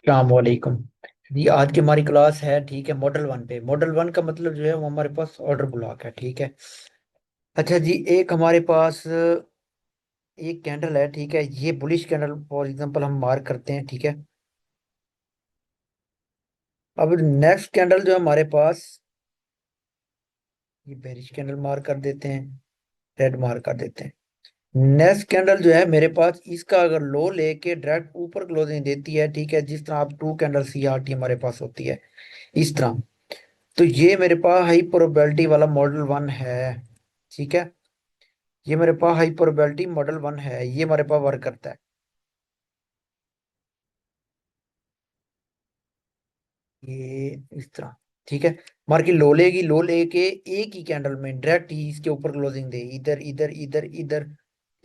सलामकुम जी। आज की हमारी क्लास है, ठीक है, मॉडल वन पे। मॉडल वन का मतलब जो है वो हमारे पास ऑर्डर ब्लॉक है, ठीक है। अच्छा जी, एक हमारे पास एक कैंडल है, ठीक है। ये बुलिश कैंडल फॉर एग्जांपल हम मार्क करते हैं, ठीक है। अब नेक्स्ट कैंडल जो है हमारे पास, ये बेरिश कैंडल मार्क कर देते हैं, रेड मार्क कर देते हैं। नेक्स्ट कैंडल जो है मेरे पास, इसका अगर लो लेके डायरेक्ट ऊपर क्लोजिंग देती है, ठीक है, जिस तरह आप टू कैंडल CRT हमारे पास होती है इस तरह, तो ये मेरे पास हाई प्रोबेबिलिटी वाला मॉडल वन है, ठीक है। ये मेरे पास हाई प्रोबेबिलिटी मॉडल वन है, ये हमारे पास वर्क करता है। ये इस तरह, ठीक है। मार्केट लो लेगी, लो लेके एक ही कैंडल में डायरेक्ट ही इसके ऊपर क्लोजिंग दे, इधर इधर इधर इधर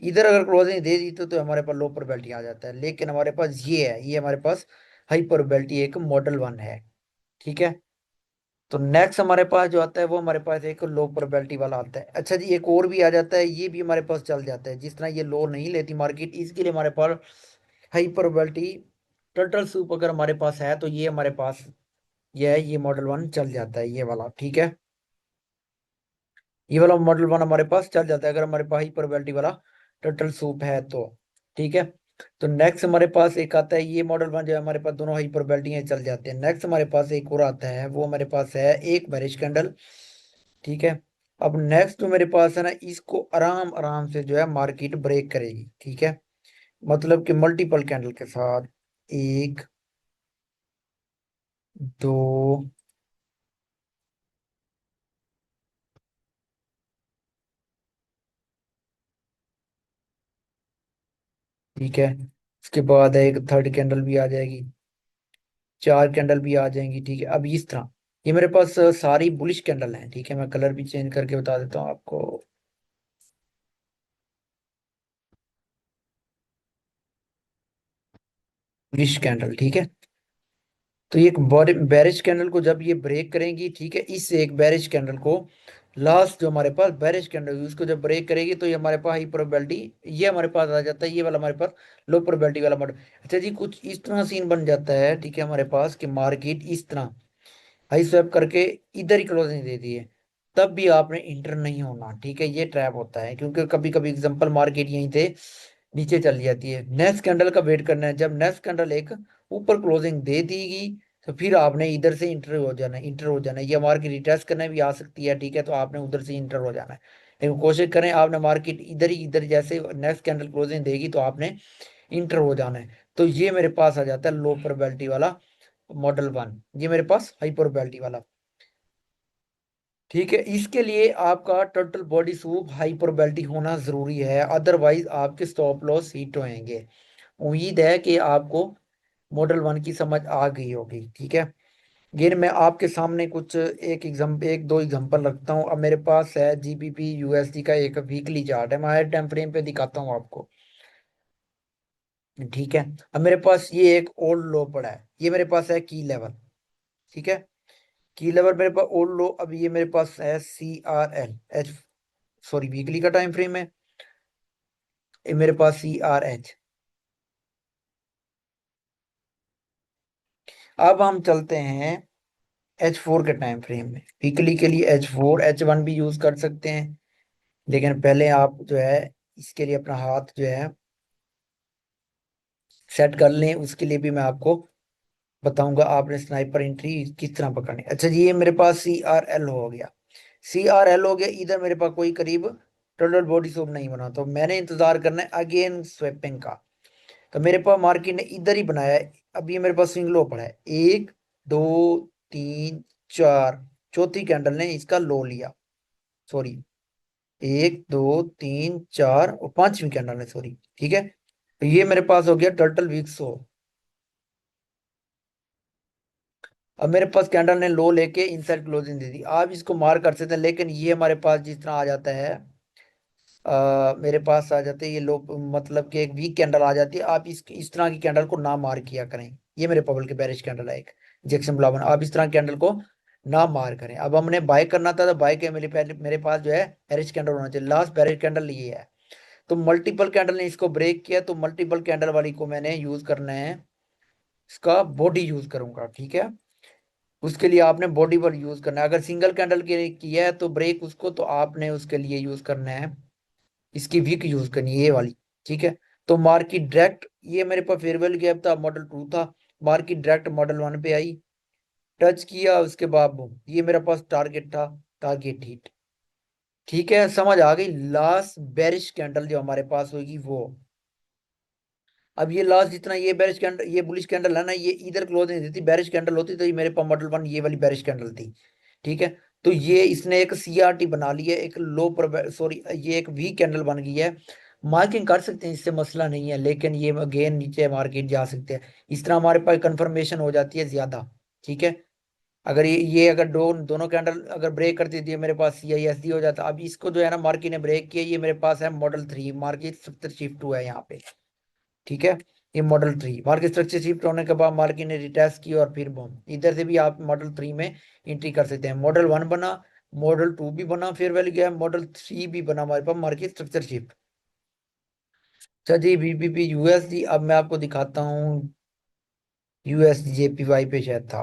इधर अगर क्लोजिंग दे दी तो हमारे पास लो प्रोबेबिलिटी आ जाता है। लेकिन हमारे पास ये है, ये हमारे पास हाई प्रोबेबिलिटी एक मॉडल वन है, ठीक है। तो नेक्स्ट हमारे पास जो आता है वो हमारे पास एक लो प्रोबेबिलिटी वाला आता है। अच्छा जी, एक और भी आ जाता है, ये भी हमारे पास चल जाता है। जिस तरह ये लो नहीं लेती मार्केट, इसके लिए हमारे पास हाई प्रोबेबिलिटी टर्टल सूप अगर हमारे पास है, तो ये हमारे पास ये है, ये मॉडल वन चल जाता है, ये वाला, ठीक है। ये वाला मॉडल वन हमारे पास चल जाता है अगर हमारे पास हाई प्रोबेबिलिटी वाला टर्टल सूप है तो, ठीक है। तो नेक्स्ट हमारे पास एक आता है, ये मॉडल वन जो है हमारे पास दोनों हाई प्रोबेबिलिटी चल जाते हैं। नेक्स्ट हमारे पास एक और आता है, वो हमारे पास है एक बेरिश कैंडल, ठीक है। अब नेक्स्ट जो मेरे पास है ना, इसको आराम आराम से जो है मार्केट ब्रेक करेगी, ठीक है। मतलब कि मल्टीपल कैंडल के साथ, एक, दो, ठीक है। उसके बाद है एक थर्ड कैंडल भी आ जाएगी, चार कैंडल भी आ जाएंगी, ठीक है। अब इस तरह ये मेरे पास सारी बुलिश कैंडल हैं, ठीक है। मैं कलर भी चेंज करके बता देता हूँ आपको। बुलिश कैंडल, ठीक है। तो ये एक बेरिश कैंडल को जब ये ब्रेक करेंगी, ठीक है, इससे एक बेरिश कैंडल को लास्ट जो हमारे पास बेरिश कैंडल उसको जब ब्रेक करेगी, तो ये हमारे पास हाई प्रोबेबिलिटी ये हमारे पास आ जाता है, ये वाला हमारे पास लो प्रोबेबिलिटी वाला मॉडल। अच्छा जी, कुछ इस तरह सीन बन जाता है, ठीक है, हमारे पास कि मार्केट इस तरह हाई स्वैप करके इधर ही क्लोजिंग दे दी है, तब भी आपने इंटर नहीं होना, ठीक है। ये ट्रैप होता है, क्योंकि कभी कभी एग्जांपल मार्केट यहीं से नीचे चली जाती है। नेक्स्ट कैंडल का वेट करना है, जब नेक्स्ट कैंडल एक ऊपर क्लोजिंग दे देगी, तो फिर आपने इधर से इंटर हो जाना है, इंटर हो जाना है। ये मार्केट रिटेस्ट करने भी आ सकती है, ठीक है, तो आपने उधर से इंटर हो जाना है। लेकिन कोशिश करें आपने मार्केट इधर ही इधर जैसे नेक्स्ट कैंडल क्लोजिंग देगी तो आपने इंटर हो जाना है। तो ये मेरे पास आ जाता है लो प्रोबेबिलिटी वाला मॉडल वन, ये मेरे पास हाई प्रोबेबिलिटी वाला, ठीक है। इसके लिए आपका total body soup high probability होना जरूरी है, अदरवाइज आपके स्टॉप लॉस हिट होएंगे। उम्मीद है कि आपको मॉडल वन की समझ आ गई होगी, ठीक है। ये मैं आपके सामने कुछ एक दो एग्जांपल रखता हूँ। अब मेरे पास है GBP USD का एक वीकली चार्ट है, मैं हायर टाइम फ्रेम पे दिखाता हूँ आपको, ठीक है। अब मेरे पास ये एक ओल्ड लो पड़ा है, ये मेरे पास है की लेवल, ठीक है। की लेवल मेरे पास ओल्ड लो, अब ये मेरे पास है CRL, सॉरी वीकली का टाइम फ्रेम है, ये मेरे पास CRH। अब हम चलते हैं H4 के टाइम फ्रेम में। वीकली के लिए H4 H1 भी यूज कर सकते हैं, लेकिन पहले आप जो है इसके लिए अपना हाथ जो है सेट कर लें। उसके लिए भी मैं आपको बताऊंगा आपने स्नाइपर एंट्री किस तरह पकड़नी। अच्छा जी, ये मेरे पास CRL हो गया, CRL हो गया। इधर मेरे पास कोई करीब टोटल बॉडी सूप नहीं बना, तो मैंने इंतजार करना है अगेन स्वेपिंग का। तो मेरे पास मार्केट ने इधर ही बनाया है। अब ये मेरे पास स्विंग लो पड़ा है, एक, दो, तीन, चार, चौथी कैंडल ने इसका लो लिया, सॉरी, एक, दो, तीन, चार और पांचवी कैंडल है, सॉरी, ठीक है। तो ये मेरे पास हो गया टर्टल वीक 100। अब मेरे पास कैंडल ने लो लेके इनसाइड क्लोजिंग दे दी, आप इसको मार कर सकते हैं। लेकिन ये हमारे पास जिस तरह आ जाता है, मेरे पास आ जाते हैं ये लो, मतलब कि एक वीक कैंडल आ जाती है। आप इस तरह की कैंडल को ना मार किया करें। ये मेरे पबल के बेरिश कैंडल है एक जैक्सन ब्लावन, आप इस तरह कैंडल को ना मार करें। अब हमने बाय करना था, तो बाय के मेरे पहले मेरे पास जो है बेरिश कैंडल होना चाहिए, लास्ट बेरिश कैंडल ये है। तो मल्टीपल कैंडल ने इसको ब्रेक किया, तो मल्टीपल कैंडल वाली को मैंने यूज करना है इसका बॉडी यूज करूंगा, ठीक है। उसके लिए आपने बॉडी पर यूज करना है। अगर सिंगल कैंडल के लिए किया है तो ब्रेक उसको, तो आपने उसके लिए यूज करना है, इसकी विक यूज करनी है, ये वाली, ठीक है। तो मार्केट डायरेक्ट, ये मेरे पास फेयरवेल गैप था, मॉडल 2 था, मार्केट डायरेक्ट मॉडल 1 पे आई, टच किया, उसके बाद boom, ये मेरे पास टारगेट था, टारगेट हिट। ठीक है, समझ आ गई। लास्ट बेरिश कैंडल जो हमारे पास होगी वो, अब ये लास्ट जितना ये बेरिश कैंडल, ये बुलिश कैंडल है ना, ये इधर क्लोज नहीं देती, बेरिश कैंडल होती तो ये मेरे पास मॉडल 1 ये वाली बेरिश कैंडल थी, ठीक है। तो ये इसने एक सीआरटी बना ली है, एक लो पर, सॉरी, ये एक वीक कैंडल बन गई है। मार्किंग कर सकते हैं, इससे मसला नहीं है, लेकिन ये अगेन नीचे मार्केट जा सकते हैं। इस तरह हमारे पास कंफर्मेशन हो जाती है ज्यादा, ठीक है। अगर ये अगर दोनों कैंडल अगर ब्रेक करती थी, मेरे पास CISD हो जाता। अब इसको जो है ना मार्केट ने ब्रेक किया, ये मेरे पास है मॉडल 3, मार्केट स्ट्रक्चर शिफ्ट हुआ है यहाँ पे, ठीक है। ये मॉडल 3 मार्केट स्ट्रक्चर शिफ्ट होने के बाद मार्केट ने रिटेस्ट की, और फिर बम इधर से भी आप मॉडल 3 में एंट्री कर सकते हैं। मॉडल 1 बना, मॉडल 2 भी बना, फिर वैल्यू गया, मॉडल 3 भी बना हमारे पास, मार्केट स्ट्रक्चर शिफ्ट। अच्छा जी, BBP USD, अब मैं आपको दिखाता हूँ। USD JPY पे शायद था,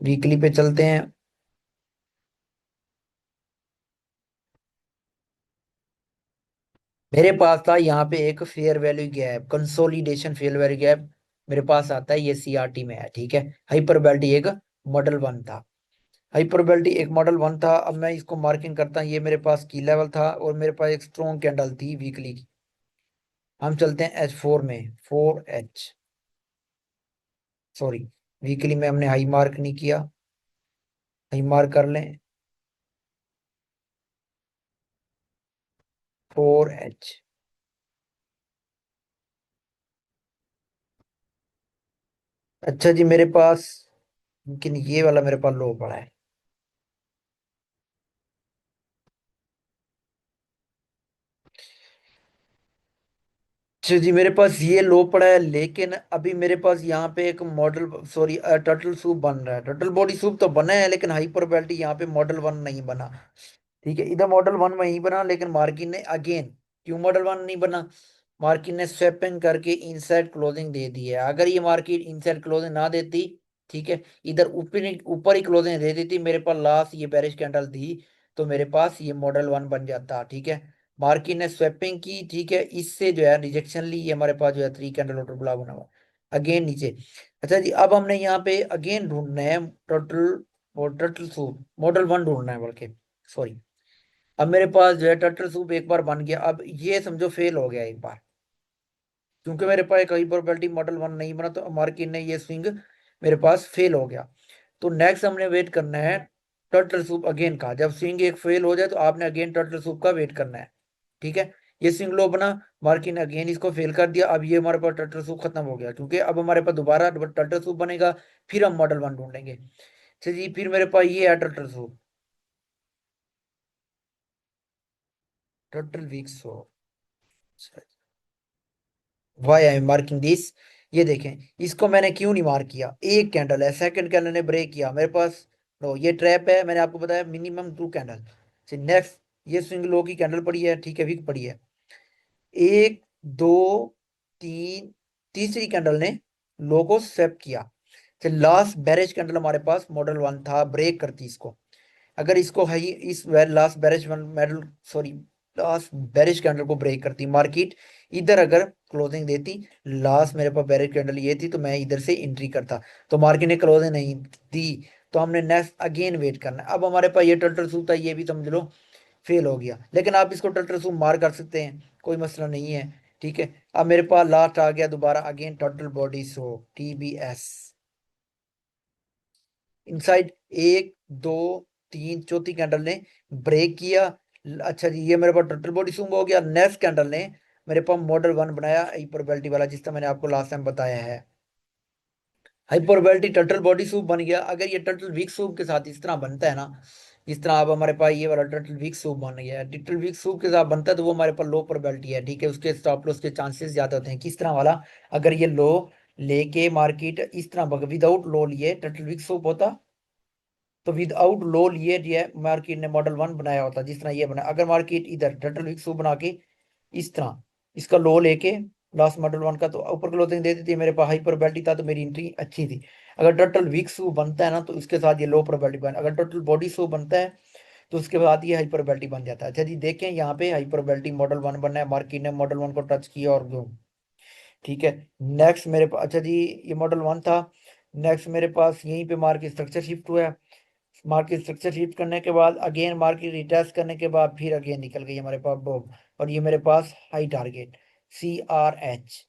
वीकली पे चलते हैं। मेरे पास था यहाँ पे एक fair value gap, consolidation fair value gap मेरे पास आता है, ये CRT में है, ठीक है। हाइपरबोलिक एक मॉडल 1 था, हाइपरबोलिक एक मॉडल 1 था। अब मैं इसको मार्किंग करता हूँ, ये मेरे पास की लेवल था, और मेरे पास एक स्ट्रॉन्ग कैंडल थी वीकली की। हम चलते हैं H4 में, 4H, सॉरी, वीकली में हमने हाई मार्क नहीं किया, हाई मार्क कर लें, 4H। अच्छा जी, मेरे पास लेकिन ये वाला मेरे पास लो पड़ा है। अच्छा जी, मेरे पास ये लो पड़ा है, लेकिन अभी मेरे पास यहाँ पे एक मॉडल, सॉरी, टर्टल सूप बन रहा है, टर्टल बॉडी सूप तो बना है, लेकिन हाइपर बेल्ट यहाँ पे मॉडल 1 नहीं बना, ठीक है। इधर मॉडल 1 वहीं बना, लेकिन मार्किन ने अगेन, क्यों मॉडल 1 नहीं बना, मार्किन ने स्वैपिंग करके इनसाइड क्लोजिंग दे दी है। अगर ये मार्केट इनसाइड क्लोजिंग ना देती, ठीक है, इधर ऊपर ऊपर ही क्लोजिंग दे देती, मेरे पास लास्ट ये बेरिश कैंडल थी, तो मेरे पास ये मॉडल 1 बन जाता, ठीक है। मार्किन ने स्वैपिंग की, ठीक है, इससे जो है रिजेक्शन ली, ये हमारे पास जो है 3 कैंडल ऑर्डर ब्लॉक बना हुआ अगेन नीचे। अच्छा जी, अब हमने यहाँ पे अगेन ढूंढना है टोटल, और टोटल सूट मॉडल 1 ढूंढना है, बल्कि सॉरी। अब मेरे पास जो है टर्टल सूप एक बार बन गया, अब ये समझो फेल हो गया एक बार, क्योंकि मेरे पास कहीं प्रोबेबिलिटी मॉडल 1 नहीं बना, तो मार्किन ने ये स्विंग मेरे पास फेल हो गया। तो नेक्स्ट हमने वेट करना है टर्टल सूप अगेन का। जब स्विंग एक फेल हो जाए तो आपने अगेन टर्टल सूप का वेट करना है, ठीक है। ये स्विंग लो बना, मार्किन ने अगेन इसको फेल कर दिया, अब ये हमारे पास टर्टल सूप खत्म हो गया, क्योंकि अब हमारे पास दोबारा टर्टल सूप बनेगा, फिर हम मॉडल 1 ढूंढेंगे। अच्छा जी, फिर मेरे पास ये है turtle soup, turtle week soup. Why I am marking this, ये देखें, इसको मैंने क्यों नहीं मार्क किया, एक कैंडल है, सेकंड कैंडल ने ब्रेक किया मेरे पास, नो ये ट्रैप है, मैंने आपको बताया मिनिमम 2 कैंडल। नेक्स्ट, ये स्विंग लो की कैंडल पड़ी है, ठीक है, वीक पड़ी है, एक, दो, तीन, तीसरी कैंडल ने लो को स्वेप किया। लास्ट बैरेज कैंडल हमारे पास मॉडल 1 था, ब्रेक करती इसको, अगर इसको हाई, इस last बैरिश medal, sorry, last बैरिश candle को ब्रेक करती मार्केट, इधर अगर क्लोजिंग देती, लास्ट मेरे पास बैरिश कैंडल ये थी, तो मैं इधर से एंट्री करता, तो मार्केट ने क्लोजिंग नहीं दी, तो हमने नेक्स्ट अगेन वेट करना है। अब हमारे पास ये टर्टल सूप था, ये भी समझ लो फेल हो गया, लेकिन आप इसको टर्टल सूप मार कर सकते हैं, कोई मसला नहीं है, ठीक है। अब मेरे पास लास्ट आ गया दोबारा again turtle body so, TBS, inside, एक, दो, तीन, चौथी कैंडल ने ब्रेक किया। अच्छा जी, ये मेरे पास टोटल बॉडी सूम हो गया। नेक्स्ट कैंडल ने मेरे पास मॉडल 1 बनाया हाइपरबोलिक वाला, जिसका मैंने आपको लास्ट टाइम बताया है, हाइपरबोलिक टर्टल बॉडी सूप बन गया। अगर ये टर्टल वीक सूप के साथ इस तरह बनता है ना, इस तरह अब हमारे पास ये वाला टर्टल वीक सूप बन गया है, टर्टल वीक सूप के साथ बनता है, तो वो हमारे पास लो प्रोबेबिलिटी है, ठीक है, उसके स्टॉप लॉस के चांसेस ज्यादा होते हैं। किस तरह वाला, अगर ये लो लेके मार्केट इस तरह विदाउट लो लिए टर्टल वीक सूप होता, तो विदाउट लो लिए ये मार्केट ने मॉडल 1 बनाया होता, जिस तरह ये बनाया। अगर मार्केट इधर टर्टल विक सूप बना के इस तरह इसका लो लेके लास्ट मॉडल वन का, तो ऊपर क्लोजिंग दे दी थी, मेरे पास हाई प्रोबेबिलिटी था, तो मेरी एंट्री अच्छी थी। अगर टोटल वीक सू बनता है ना, तो उसके साथ ये लो प्रोबेबिलिटी बन, अगर टोटल बॉडी सू बनता है तो उसके बाद ये हाई प्रोबेबिलिटी बन जाता है। अच्छा जी, देखें यहाँ पे हाई प्रोबेबिलिटी मॉडल वन बनना है, मार्केट ने मॉडल वन को टच किया और गो। ठीक है। नेक्स्ट मेरे पास, अच्छा जी, ये मॉडल वन था। नेक्स्ट मेरे पास यहीं पे मार्केट स्ट्रक्चर शिफ्ट हुआ है। मार्केट स्ट्रक्चर शिफ्ट करने के बाद अगेन मार्केट रिटेस्ट करने के बाद फिर अगेन निकल गई हमारे पास बॉब, और ये मेरे पास हाई टारगेट CRH।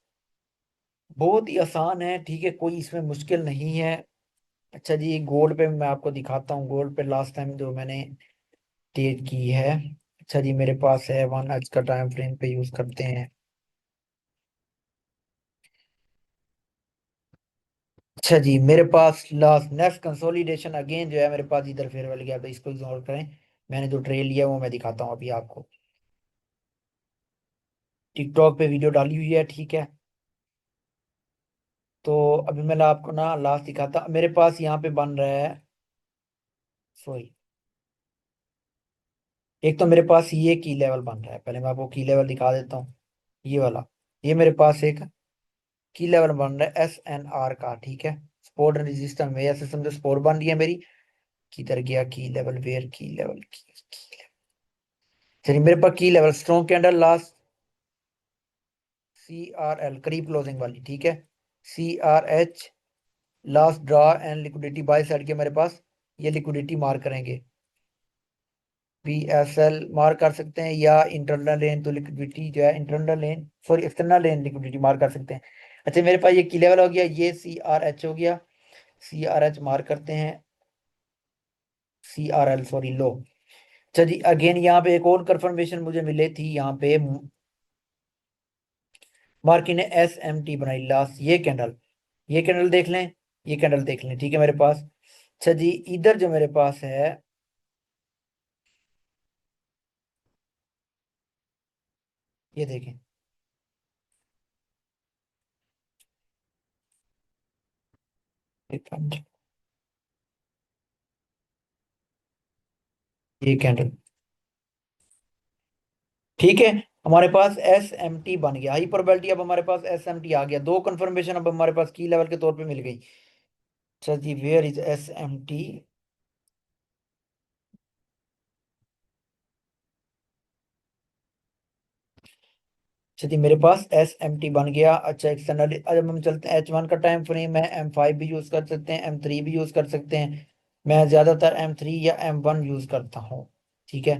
बहुत ही आसान है, ठीक है, कोई इसमें मुश्किल नहीं है। अच्छा जी, गोल्ड पे मैं आपको दिखाता हूँ, गोल्ड पे लास्ट टाइम जो मैंने ट्रेड की है। अच्छा जी, मेरे पास है 1 आज का टाइम फ्रेम पे यूज करते हैं। अच्छा जी, मेरे पास लास्ट नेक्स्ट कंसोलिडेशन अगेन जो है मेरे पास इधर फेयरवेल गया, तो इसको इग्नोर करें। मैंने जो ट्रेड लिया वो मैं दिखाता हूँ अभी आपको। टिकटॉक पे वीडियो डाली हुई है, ठीक है। तो अभी मैंने आपको ना लास्ट दिखाता, मेरे पास यहाँ पे बन रहा है, सॉरी, एक तो मेरे पास ये की लेवल बन रहा है, पहले मैं आपको की लेवल दिखा देता हूँ। ये वाला, ये मेरे पास एक की लेवल बन रहा है SNR का, ठीक है। सपोर्ट एंड रेजिस्टेंस में ऐसे समझो सपोर्ट बन रही है मेरी। किधर गया की लेवल, वेयर की लेवल की लेवल। चलिए, मेरे पास की level strong candle last CRL करीब क्लोजिंग वाली, ठीक है। CRH last draw and liquidity by side के मेरे पास ये लिक्विडिटी मार्क करेंगे। PSL मार्क कर सकते हैं, या इंटरनल लेन तो लिक्विडिटी जो है इंटरनल लेन, सॉरी एक्सटर्नल लेन लिक्विडिटी मार्क कर सकते हैं। अच्छा, मेरे पास ये की लेवल हो गया, ये CRH हो गया। CRH मार्क करते हैं, CRL सॉरी लो। अच्छा जी, अगेन यहाँ पे एक और कंफर्मेशन मुझे मिली थी, यहाँ पे मार्केट ने SMT बनाई लास्ट, ये कैंडल, ये कैंडल देख लें, ये कैंडल देख लें, ठीक है मेरे पास। अच्छा जी, इधर जो मेरे पास है, ये देखें, ये कैंडल, ठीक है। हमारे पास SMT बन गया, हाई प्रोबेबिलिटी, अब हमारे पास SMT आ गया, दो कंफर्मेशन अब हमारे पास की लेवल के तौर पे मिल गई। अच्छा जी, वेयर इज SMT। अच्छा जी, मेरे पास SMT बन गया। अच्छा, एक्सटर्नल, जब हम चलते हैं H1 का टाइम फ्रेम है, M5 भी यूज कर सकते हैं, M3 भी यूज कर सकते हैं। मैं ज्यादातर M3 या M1 यूज करता हूँ, ठीक है।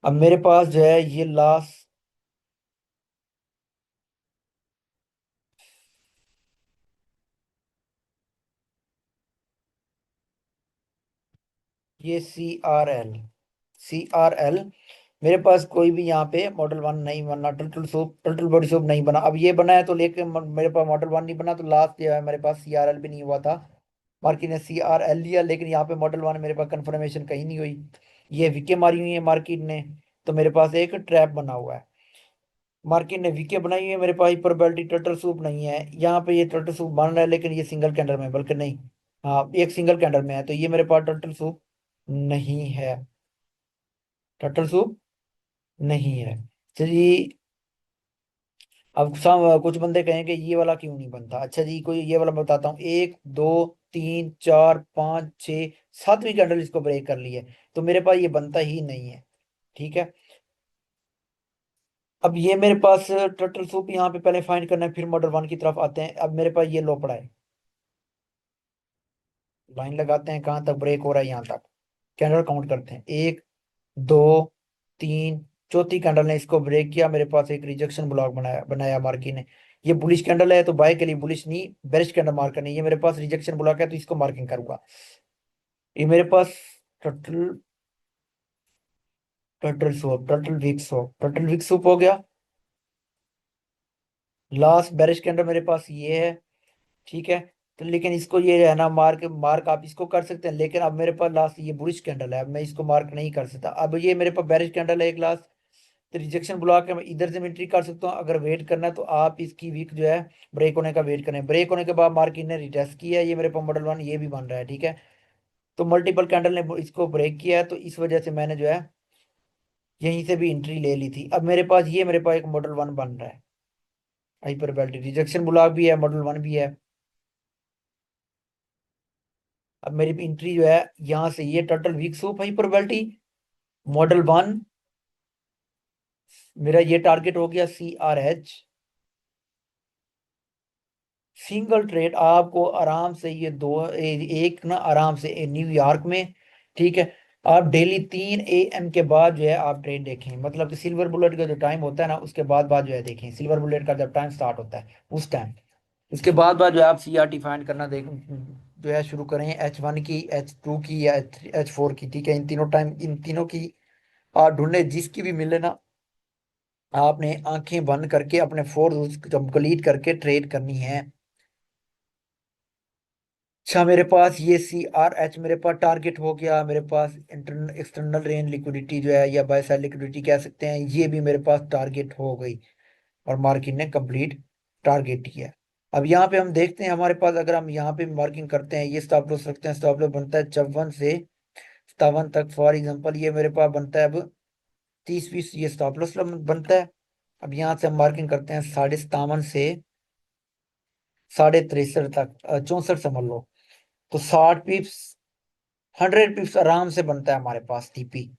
अब मेरे पास जो है ये लास्ट, ये CRL मेरे पास कोई भी यहाँ पे मॉडल वन नहीं बना, टोटल बॉडी सूप नहीं बना। अब ये बना है तो लेके मेरे पास मॉडल वन नहीं बना, तो लास्ट जो है मेरे पास CRL भी नहीं हुआ था। मार्केट ने CRL लिया, लेकिन यहाँ पे मॉडल वन मेरे पास कंफर्मेशन कहीं नहीं हुई। ये विके मारी हुई है मार्केट ने, तो मेरे पास एक ट्रैप बना हुआ है। मार्केट ने विके बनाई हुई है, मेरे पास प्रोबेबिलिटी टर्टल सूप नहीं है, यहाँ पे ये टर्टल सूप बन रहा है, लेकिन ये सिंगल कैंडल में, बल्कि नहीं, हाँ एक सिंगल कैंडल में है, तो ये मेरे पास टर्टल सूप नहीं है, टर्टल सूप नहीं है। चलिए, अब सब कुछ बंदे कहेंगे ये वाला क्यों नहीं बनता। अच्छा जी, कोई ये वाला बताता हूँ, 1 2 3 4 5 6 7वीं कैंडल इसको ब्रेक कर ली है, तो मेरे पास ये बनता ही नहीं है, ठीक है। अब ये मेरे पास टर्टल सूप यहाँ पे पहले फाइंड करना है, फिर मॉडल वन की तरफ आते हैं। अब मेरे पास ये लो पड़ा है, लाइन लगाते हैं कहाँ तक ब्रेक हो रहा है, यहाँ तक। कैंडल काउंट करते हैं, 1 2 3, चौथी कैंडल ने इसको ब्रेक किया, मेरे पास एक रिजेक्शन ब्लॉक बनाया बनाया मार्की ने। ये बुलिश कैंडल है, तो बाय के लिए बुलिश नहीं, बेरिश कैंडल मार्क करनी है, ये मेरे पास रिजेक्शन ब्लॉक है, तो इसको मार्किंग करूंगा। ये मेरे पास टोटल, टोटल वीक सूप हो गया। लास्ट बेरिश कैंडल मेरे पास ये है, ठीक है। तो लेकिन इसको ये है ना, मार्क मार्क आप इसको कर सकते हैं, लेकिन अब मेरे पास लास्ट ये बुलिश कैंडल है, अब मैं इसको मार्क नहीं कर सकता। अब ये मेरे पास बेरिश कैंडल है एक लास्ट, तो रिजेक्शन ब्लॉक है, मैं इधर से एंट्री कर सकता हूँ। अगर वेट करना है तो आप इसकी वीक जो है ब्रेक होने का वेट करें, ब्रेक होने के बाद मार्केट ने रिटेस्ट किया है, ये मेरे पास मॉडल वन ये भी बन रहा है, ठीक है। तो मल्टीपल कैंडल ने इसको ब्रेक किया है, तो इस वजह से मैंने जो है यहीं से भी एंट्री ले ली थी। अब मेरे पास ये, मेरे पास एक मॉडल वन बन रहा है, हाइपर बेल्ट रिजेक्शन ब्लॉक भी है, मॉडल वन भी है। अब मेरी एंट्री जो है यहाँ से, ये टर्टल वीक सूप हाइपर बेल्टी मॉडल वन, मेरा ये टारगेट हो गया CRH। सिंगल ट्रेड आपको आराम से ये एक ना आराम से न्यूयॉर्क में, ठीक है, आप डेली 3 AM के बाद जो है आप ट्रेड देखें, मतलब कि सिल्वर बुलेट का जो टाइम होता है ना उसके बाद बाद जो है देखें, सिल्वर बुलेट का जब टाइम स्टार्ट होता है उस टाइम, उसके बाद बाद जो है आप CRT फाइंड करना देख जो है शुरू करें, H1 की, H2 की या H4 की, ठीक है, इन तीनों टाइम, इन तीनों की आप ढूंढने, जिसकी भी मिले ना आपने आंखें बंद करके अपने फोर्स कंप्लीट करके ट्रेड करनी है। अच्छा मेरे पास ये CRH मेरे पास टारगेट हो गया, मेरे पास इंटरनल एक्सटर्नल रेंज लिक्विडिटी जो है या बाय साइड लिक्विडिटी कह सकते हैं, ये भी मेरे पास टारगेट हो गई और मार्केट ने कंप्लीट टारगेट किया। अब यहाँ पे हम देखते हैं हमारे पास, अगर हम यहाँ पे मार्किंग करते हैं, ये स्टॉप लॉस रखते हैं, स्टॉप लॉस बनता है 54 से 57 तक, फॉर एग्जांपल ये मेरे पास बनता है अब 30-20, ये स्टॉप लॉस बनता है। अब यहाँ से हम मार्किंग करते हैं 57.5 से 63.5 तक, 64 समझ लो, तो 60 पिप्स, 100 पिप्स आराम से बनता है हमारे पास TP।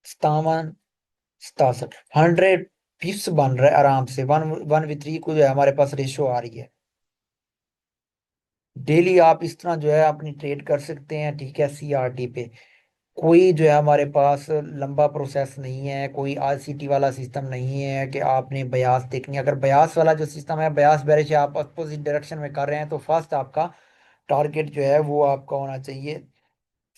57, 67, 100 पिप्स बन रहा है आराम से, 1/3 को जो है हमारे पास रेशो आ रही है। डेली आप इस तरह जो है अपनी ट्रेड कर सकते हैं, ठीक है, CRT पे। कोई जो है हमारे पास लंबा प्रोसेस नहीं है, कोई RCT वाला सिस्टम नहीं है कि आपने बयास देखनी है। अगर बयास वाला जो सिस्टम है, बयास बेरिश आप अपोजिट डायरेक्शन में कर रहे हैं, तो फर्स्ट आपका टारगेट जो है वो आपका होना चाहिए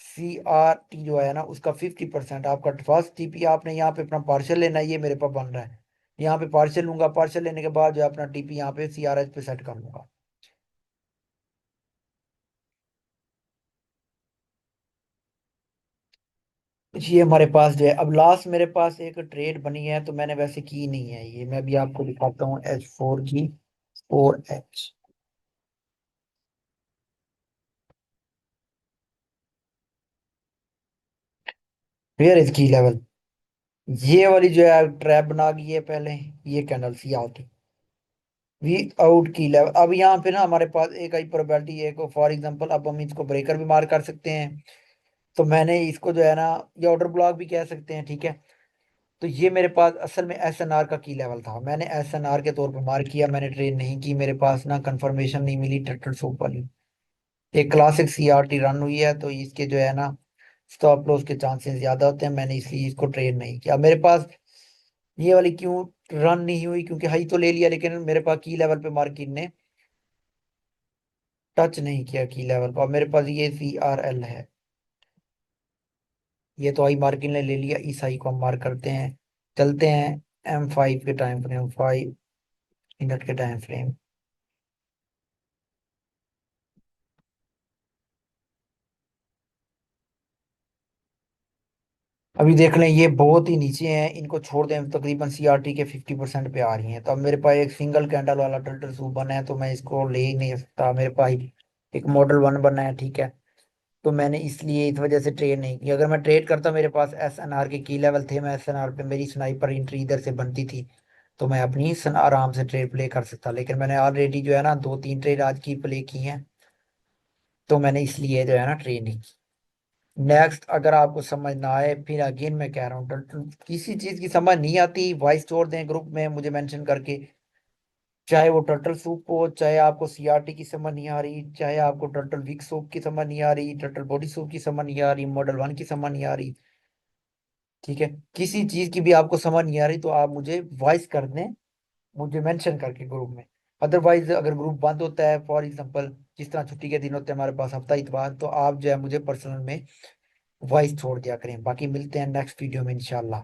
CRT जो है ना उसका 50%, आपका फर्स्ट TP आपने यहाँ पे अपना पार्शल लेना है, ये मेरे पास बन रहा है, यहाँ पे पार्शल लूंगा, पार्शल लेने के बाद जो है अपना TP यहाँ पे CRH पे सेट कर लूंगा। ये हमारे पास जो है, अब लास्ट मेरे पास एक ट्रेड बनी है, तो मैंने वैसे की नहीं है, ये मैं भी आपको दिखाता हूँ, H4 की 4H, वेयर इज की लेवल, ये वाली जो है ट्रैप बना गई है पहले, ये candle C out, V out की लेवल। अब यहाँ पे ना हमारे पास एक आई प्रोबेबिलिटी है, को फॉर एग्जांपल अब हम इसको ब्रेकर भी मार कर सकते हैं, तो मैंने इसको जो है ना ये ऑर्डर ब्लॉक भी कह सकते हैं, ठीक है। तो ये मेरे पास असल में SNR का की लेवल था, मैंने SNR के तौर पर मार्क किया, मैंने ट्रेड नहीं की, मेरे पास ना कंफर्मेशन नहीं मिली टर्टल सूप वाली। एक क्लासिक CRT रन हुई है, तो इसके जो है ना स्टॉप लॉस के चांसेस ज्यादा होते हैं, मैंने इसलिए इसको ट्रेड नहीं किया। मेरे पास ये वाली क्यों रन नहीं हुई, क्योंकि हाई तो ले लिया लेकिन मेरे पास की लेवल पे मार्केट ने टच नहीं किया की लेवल पर। मेरे पास ये CRL है, ये तो आई मार्केट ने ले लिया, इस आई को हम मार्क करते हैं, चलते हैं M5 के टाइम फ्रेम, 5 मिनट के टाइम फ्रेम। अभी देख लें ये बहुत ही नीचे हैं, इनको छोड़ दें, तकरीबन CRT के 50% पे आ रही हैं, तो अब मेरे पास एक सिंगल कैंडल वाला टर्टल सूप बना है, तो मैं इसको ले ही नहीं सकता, मेरे पास एक मॉडल वन बना है, ठीक है। तो मैंने इसलिए इस वजह से ट्रेड नहीं की, अगर मैं ट्रेड करता मेरे पास SNR के की लेवल थे, मैं SNR पे मेरी स्नाइपर एंट्री इधर से बनती थी, तो मैं अपनी आराम से ट्रेड प्ले कर सकता, लेकिन मैंने ऑलरेडी जो है ना 2-3 ट्रेड आज की प्ले की हैं, तो मैंने इसलिए जो है ना ट्रेड नहीं की। नेक्स्ट अगर आपको समझ ना आए, फिर अगेन मैं कह रहा हूँ, किसी चीज की समझ नहीं आती, वॉइस छोड़ दें ग्रुप में मुझे मेंशन करके, चाहे वो टर्टल सूप हो, चाहे आपको CRT की समझ नहीं आ रही, चाहे आपको टर्टल विक सूप की समझ नहीं आ रही, टर्टल बॉडी सूप की समझ नहीं आ रही, मॉडल वन की समझ नहीं आ रही, ठीक है, किसी चीज की भी आपको समझ नहीं आ रही, तो आप मुझे वॉइस कर दें, मुझे मेंशन करके ग्रुप में। अदरवाइज अगर ग्रुप बंद होता है, फॉर एग्जांपल जिस तरह छुट्टी के दिन होते हैं हमारे पास हफ्ता इतवार, तो आप जो है मुझे पर्सनल में वॉइस छोड़ दिया करें। बाकी मिलते हैं नेक्स्ट वीडियो में इंशाल्लाह।